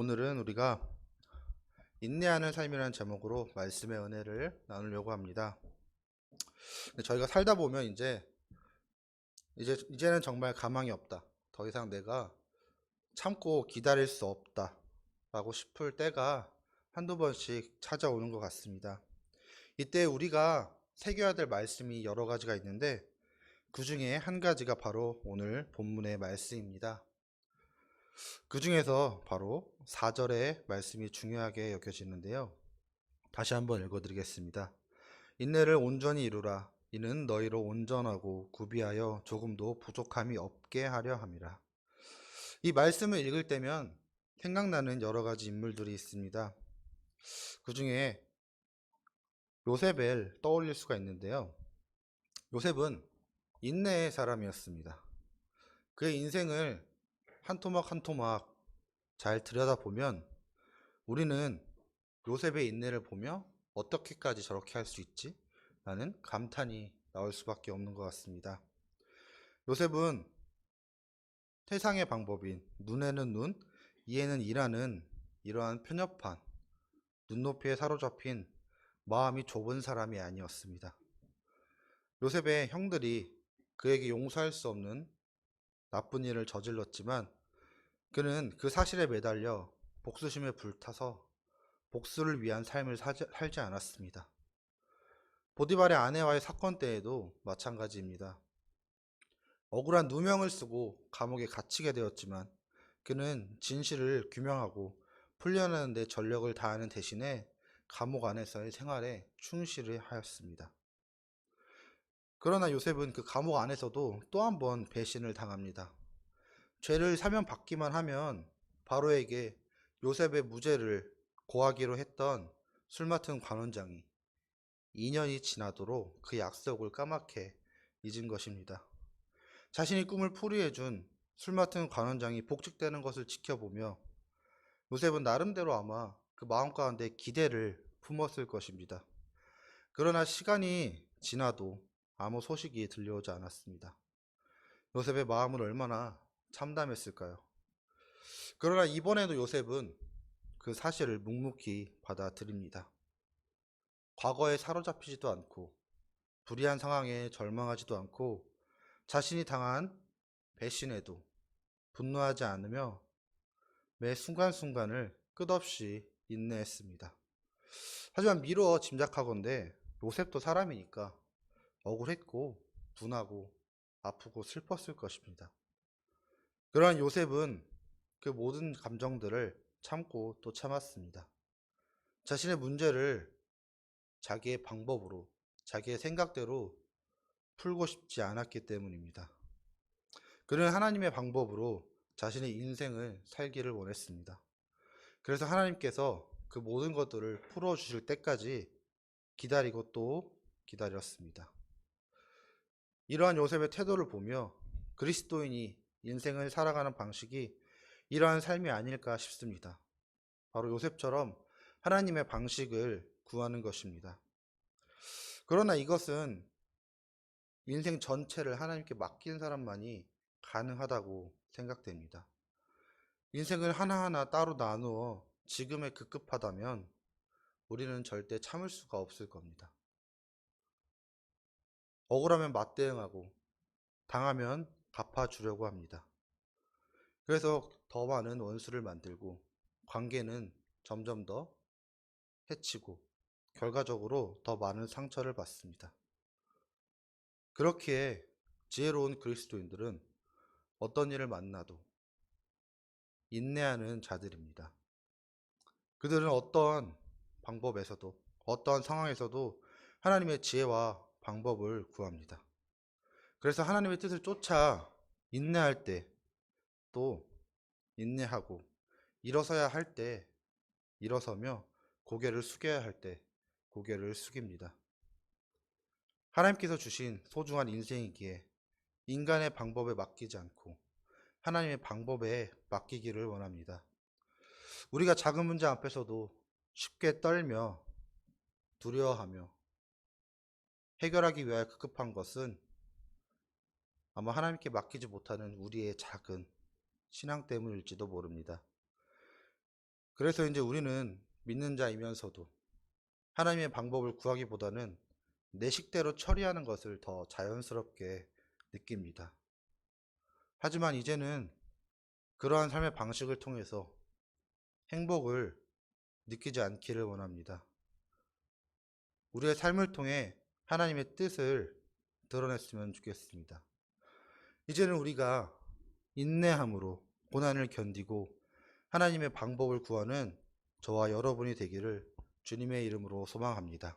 오늘은 우리가 인내하는 삶이라는 제목으로 말씀의 은혜를 나누려고 합니다. 저희가 살다 보면 이제는 정말 가망이 없다. 더 이상 내가 참고 기다릴 수 없다. 라고 싶을 때가 한두 번씩 찾아오는 것 같습니다. 이때 우리가 새겨야 될 말씀이 여러 가지가 있는데 그 중에 한 가지가 바로 오늘 본문의 말씀입니다. 그 중에서 바로 4절의 말씀이 중요하게 여겨지는데요. 다시 한번 읽어드리겠습니다. 인내를 온전히 이루라. 이는 너희로 온전하고 구비하여 조금도 부족함이 없게 하려 함이라. 이 말씀을 읽을 때면 생각나는 여러 가지 인물들이 있습니다. 그 중에 요셉을 떠올릴 수가 있는데요. 요셉은 인내의 사람이었습니다. 그의 인생을 한 토막 한 토막 잘 들여다보면 우리는 요셉의 인내를 보며 어떻게까지 저렇게 할 수 있지? 라는 감탄이 나올 수밖에 없는 것 같습니다. 요셉은 세상의 방법인 눈에는 눈, 이에는 이라는 이러한 편협한 눈높이에 사로잡힌 마음이 좁은 사람이 아니었습니다. 요셉의 형들이 그에게 용서할 수 없는 나쁜 일을 저질렀지만 그는 그 사실에 매달려 복수심에 불타서 복수를 위한 삶을 살지 않았습니다. 보디발의 아내와의 사건 때에도 마찬가지입니다. 억울한 누명을 쓰고 감옥에 갇히게 되었지만 그는 진실을 규명하고 풀려나는 데 전력을 다하는 대신에 감옥 안에서의 생활에 충실을 하였습니다. 그러나 요셉은 그 감옥 안에서도 또 한 번 배신을 당합니다. 죄를 사면 받기만 하면 바로에게 요셉의 무죄를 고하기로 했던 술 맡은 관원장이 2년이 지나도록 그 약속을 까맣게 잊은 것입니다. 자신이 꿈을 풀이해준 술 맡은 관원장이 복직되는 것을 지켜보며 요셉은 나름대로 아마 그 마음 가운데 기대를 품었을 것입니다. 그러나 시간이 지나도 아무 소식이 들려오지 않았습니다. 요셉의 마음은 얼마나 참담했을까요? 그러나 이번에도 요셉은 그 사실을 묵묵히 받아들입니다. 과거에 사로잡히지도 않고 불의한 상황에 절망하지도 않고 자신이 당한 배신에도 분노하지 않으며 매 순간순간을 끝없이 인내했습니다. 하지만 미루어 짐작하건대 요셉도 사람이니까 억울했고 분하고 아프고 슬펐을 것입니다. 그러한 요셉은 그 모든 감정들을 참고 또 참았습니다. 자신의 문제를 자기의 방법으로, 자기의 생각대로 풀고 싶지 않았기 때문입니다. 그는 하나님의 방법으로 자신의 인생을 살기를 원했습니다. 그래서 하나님께서 그 모든 것들을 풀어주실 때까지 기다리고 또 기다렸습니다. 이러한 요셉의 태도를 보며 그리스도인이 인생을 살아가는 방식이 이러한 삶이 아닐까 싶습니다. 바로 요셉처럼 하나님의 방식을 구하는 것입니다. 그러나 이것은 인생 전체를 하나님께 맡긴 사람만이 가능하다고 생각됩니다. 인생을 하나하나 따로 나누어 지금에 급급하다면 우리는 절대 참을 수가 없을 겁니다. 억울하면 맞대응하고 당하면 갚아주려고 합니다. 그래서 더 많은 원수를 만들고 관계는 점점 더 해치고 결과적으로 더 많은 상처를 받습니다. 그렇기에 지혜로운 그리스도인들은 어떤 일을 만나도 인내하는 자들입니다. 그들은 어떠한 방법에서도 어떠한 상황에서도 하나님의 지혜와 방법을 구합니다. 그래서 하나님의 뜻을 쫓아 인내할 때 또 인내하고 일어서야 할 때 일어서며 고개를 숙여야 할 때 고개를 숙입니다. 하나님께서 주신 소중한 인생이기에 인간의 방법에 맡기지 않고 하나님의 방법에 맡기기를 원합니다. 우리가 작은 문제 앞에서도 쉽게 떨며 두려워하며 해결하기 위하여 급급한 것은 아마 하나님께 맡기지 못하는 우리의 작은 신앙 때문일지도 모릅니다. 그래서 이제 우리는 믿는 자이면서도 하나님의 방법을 구하기보다는 내 식대로 처리하는 것을 더 자연스럽게 느낍니다. 하지만 이제는 그러한 삶의 방식을 통해서 행복을 느끼지 않기를 원합니다. 우리의 삶을 통해 하나님의 뜻을 드러냈으면 좋겠습니다. 이제는 우리가 인내함으로 고난을 견디고 하나님의 방법을 구하는 저와 여러분이 되기를 주님의 이름으로 소망합니다.